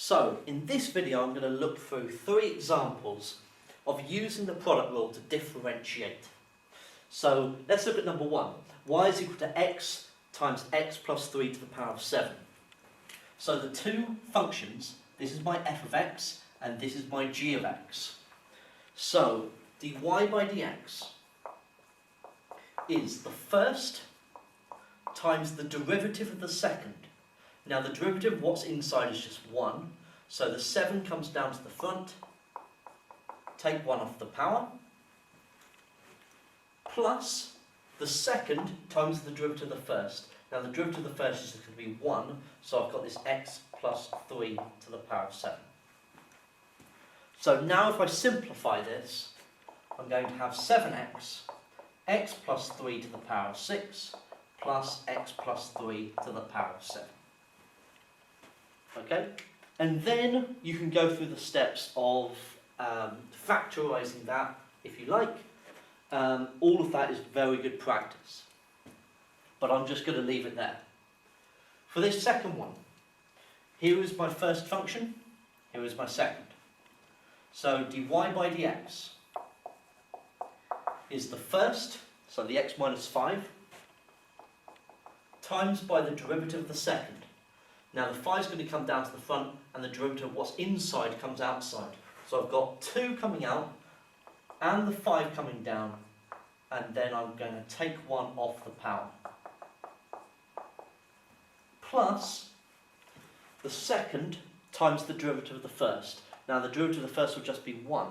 So in this video I'm going to look through 3 examples of using the product rule to differentiate. So let's look at number 1. Y is equal to x times x plus 3 to the power of 7. So the two functions, this is my f of x and this is my g of x. So dy by dx is the first times the derivative of the second. Now the derivative of what's inside is just 1, so the 7 comes down to the front, take 1 off the power, plus the second times the derivative of the first. Now the derivative of the first is going to be 1, so I've got this x plus 3 to the power of 7. So now if I simplify this, I'm going to have 7x, x plus 3 to the power of 6, plus x plus 3 to the power of 7. Okay? And then you can go through the steps of factorising that, if you like. All of that is very good practice. But I'm just going to leave it there. For this second one, here is my first function, here is my second. So dy by dx is the first, so the x minus 5, times by the derivative of the second. Now the 5 is going to come down to the front and the derivative of what's inside comes outside. So I've got 2 coming out and the 5 coming down, and then I'm going to take 1 off the power. Plus the second times the derivative of the first. Now the derivative of the first will just be 1,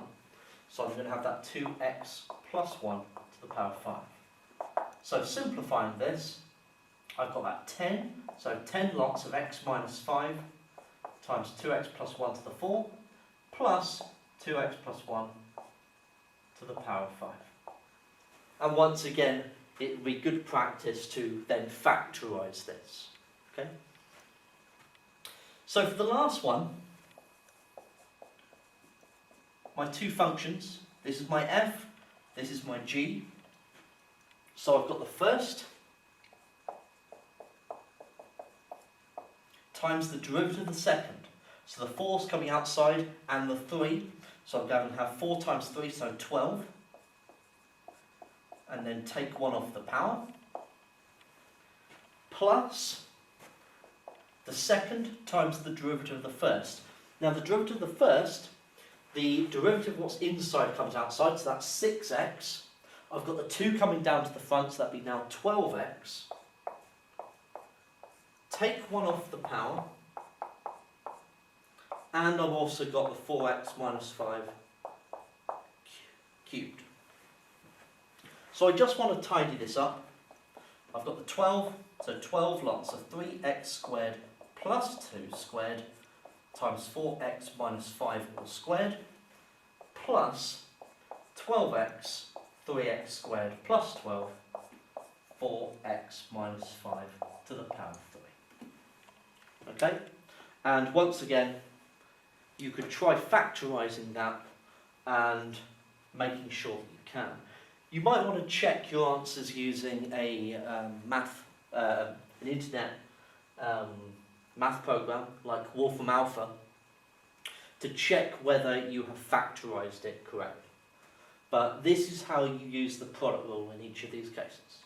so I'm going to have that 2x plus 1 to the power of 5. So simplifying this, I've got that 10, so 10 lots of x minus 5 times 2x plus 1 to the 4, plus 2x plus 1 to the power of 5. And once again, it would be good practice to then factorise this. Okay? So for the last one, my two functions, this is my f, this is my g. So I've got the first times the derivative of the second. So the 4 is coming outside and the 3. So I'm going to have 4 times 3, so 12. And then take 1 off the power. Plus the second times the derivative of the first. Now the derivative of the first, the derivative of what's inside comes outside, so that's 6x. I've got the 2 coming down to the front, so that'd be now 12x. Take 1 off the power, and I've also got the 4x minus 5 cubed. So I just want to tidy this up. I've got the 12, so 12 lots of 3x squared plus 2 squared times 4x minus 5 all squared, plus 12x, 3x squared plus 12, 4x minus 5 to the power of 3. Okay? And once again, you could try factorising that and making sure that you can. You might want to check your answers using a an internet math program like Wolfram Alpha to check whether you have factorised it correctly. But this is how you use the product rule in each of these cases.